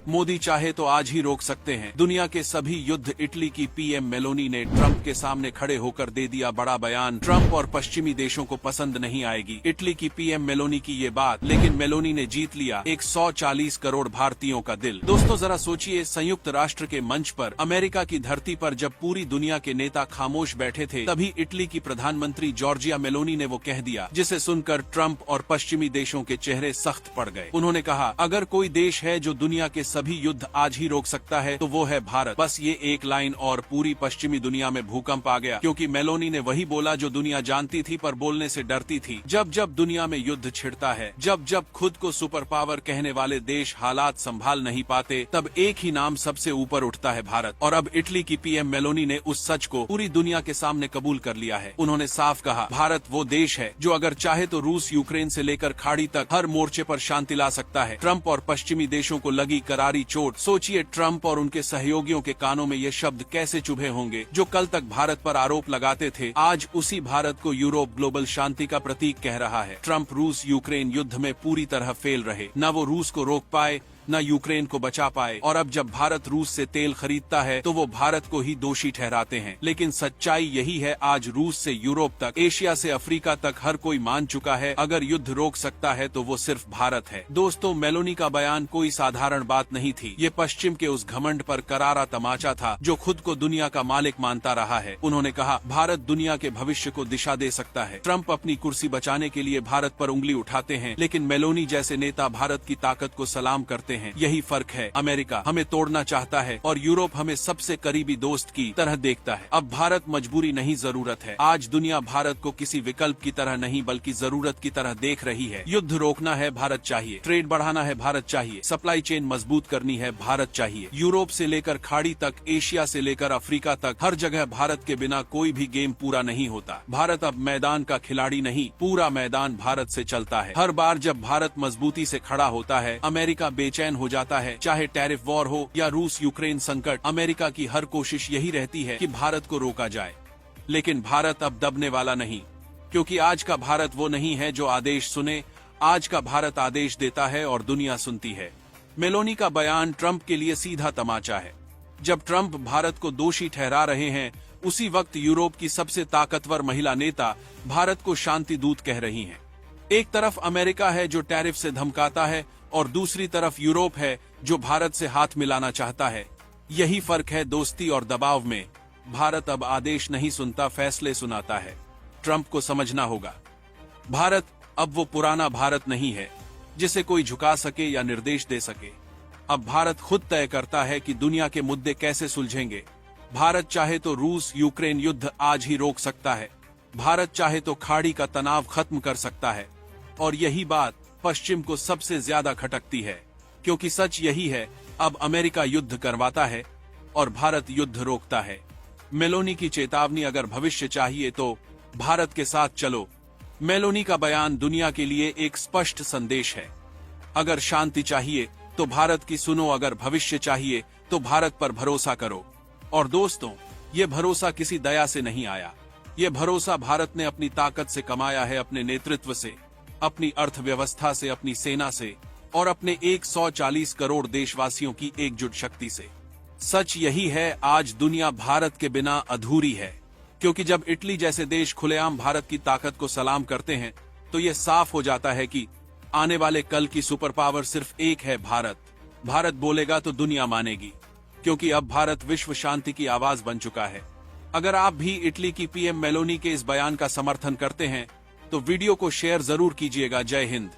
मोदी चाहे तो आज ही रोक सकते हैं दुनिया के सभी युद्ध। इटली की पीएम मेलोनी ने ट्रंप के सामने खड़े होकर दे दिया बड़ा बयान। ट्रंप और पश्चिमी देशों को पसंद नहीं आएगी इटली की पीएम मेलोनी की ये बात, लेकिन मेलोनी ने जीत लिया 140 करोड़ भारतीयों का दिल। दोस्तों जरा सोचिए, संयुक्त राष्ट्र के मंच पर अमेरिका की धरती पर जब पूरी दुनिया के नेता खामोश बैठे थे, तभी इटली की प्रधानमंत्री जॉर्जिया मेलोनी ने वो कह दिया, जिसे सुनकर ट्रंप और पश्चिमी देशों के चेहरे सख्त पड़ गए। उन्होंने कहा, अगर कोई देश है जो दुनिया के सभी युद्ध आज ही रोक सकता है तो वो है भारत। बस ये एक लाइन और पूरी पश्चिमी दुनिया में भूकंप आ गया, क्योंकि मेलोनी ने वही बोला जो दुनिया जानती थी पर बोलने से डरती थी। जब जब दुनिया में युद्ध छिड़ता है, जब जब खुद को सुपर पावर कहने वाले देश हालात संभाल नहीं पाते, तब एक ही नाम सबसे ऊपर उठता है, भारत। और अब इटली की पीएम मेलोनी ने उस सच को पूरी दुनिया के सामने कबूल कर लिया है। उन्होंने साफ कहा, भारत वो देश है जो अगर चाहे तो रूस यूक्रेन से लेकर खाड़ी तक हर मोर्चे पर शांति ला सकता है। ट्रंप और पश्चिमी देशों को लगी करारी चोट। सोचिए, ट्रंप और उनके सहयोगियों के कानों में ये शब्द कैसे चुभे होंगे। जो कल तक भारत पर आरोप लगाते थे, आज उसी भारत को यूरोप ग्लोबल शांति का प्रतीक कह रहा है। ट्रंप रूस यूक्रेन युद्ध में पूरी तरह फेल रहे, न वो रूस को रोक पाए न यूक्रेन को बचा पाए। और अब जब भारत रूस से तेल खरीदता है तो वो भारत को ही दोषी ठहराते हैं। लेकिन सच्चाई यही है, आज रूस से यूरोप तक, एशिया से अफ्रीका तक हर कोई मान चुका है, अगर युद्ध रोक सकता है तो वो सिर्फ भारत है। दोस्तों, मेलोनी का बयान कोई साधारण बात नहीं थी। ये पश्चिम के उस घमंड पर करारा तमाचा था जो खुद को दुनिया का मालिक मानता रहा है। उन्होंने कहा, भारत दुनिया के भविष्य को दिशा दे सकता है। ट्रंप अपनी कुर्सी बचाने के लिए भारत पर उंगली उठाते हैं, लेकिन मेलोनी जैसे नेता भारत की ताकत को सलाम करते हैं। यही फर्क है, अमेरिका हमें तोड़ना चाहता है और यूरोप हमें सबसे करीबी दोस्त की तरह देखता है। अब भारत मजबूरी नहीं, जरूरत है। आज दुनिया भारत को किसी विकल्प की तरह नहीं बल्कि जरूरत की तरह देख रही है। युद्ध रोकना है, भारत चाहिए। ट्रेड बढ़ाना है, भारत चाहिए। सप्लाई चेन मजबूत करनी है, भारत चाहिए। यूरोप से लेकर खाड़ी तक, एशिया से लेकर अफ्रीका तक, हर जगह भारत के बिना कोई भी गेम पूरा नहीं होता। भारत अब मैदान का खिलाड़ी नहीं, पूरा मैदान भारत से चलता है। हर बार जब भारत मजबूती से खड़ा होता है, अमेरिका बेचैन हो जाता है। चाहे टैरिफ वॉर हो या रूस यूक्रेन संकट, अमेरिका की हर कोशिश यही रहती है कि भारत को रोका जाए। लेकिन भारत अब दबने वाला नहीं, क्योंकि आज का भारत वो नहीं है जो आदेश सुने। आज का भारत आदेश देता है और दुनिया सुनती है। मेलोनी का बयान ट्रंप के लिए सीधा तमाचा है। जब ट्रंप भारत को दोषी ठहरा रहे हैं, उसी वक्त यूरोप की सबसे ताकतवर महिला नेता भारत को शांति दूत कह रही हैं। एक तरफ अमेरिका है जो टैरिफ से धमकाता है और दूसरी तरफ यूरोप है जो भारत से हाथ मिलाना चाहता है। यही फर्क है दोस्ती और दबाव में। भारत अब आदेश नहीं सुनता, फैसले सुनाता है। ट्रंप को समझना होगा, भारत अब वो पुराना भारत नहीं है जिसे कोई झुका सके या निर्देश दे सके। अब भारत खुद तय करता है कि दुनिया के मुद्दे कैसे सुलझेंगे। भारत चाहे तो रूस यूक्रेन युद्ध आज ही रोक सकता है। भारत चाहे तो खाड़ी का तनाव खत्म कर सकता है। और यही बात पश्चिम को सबसे ज्यादा खटकती है, क्योंकि सच यही है, अब अमेरिका युद्ध करवाता है और भारत युद्ध रोकता है। मेलोनी की चेतावनी, अगर भविष्य चाहिए तो भारत के साथ चलो। मेलोनी का बयान दुनिया के लिए एक स्पष्ट संदेश है। अगर शांति चाहिए तो भारत की सुनो, अगर भविष्य चाहिए तो भारत पर भरोसा करो। और दोस्तों, ये भरोसा किसी दया से नहीं आया। ये भरोसा भारत ने अपनी ताकत से कमाया है, अपने नेतृत्व से, अपनी अर्थव्यवस्था से, अपनी सेना से और अपने 140 करोड़ देशवासियों की एकजुट शक्ति से। सच यही है, आज दुनिया भारत के बिना अधूरी है, क्योंकि जब इटली जैसे देश खुलेआम भारत की ताकत को सलाम करते हैं तो ये साफ हो जाता है कि आने वाले कल की सुपर पावर सिर्फ एक है, भारत। भारत बोलेगा तो दुनिया मानेगी, क्योंकि अब भारत विश्व शांति की आवाज बन चुका है। अगर आप भी इटली की पीएम मेलोनी के इस बयान का समर्थन करते हैं तो वीडियो को शेयर जरूर कीजिएगा। जय हिंद।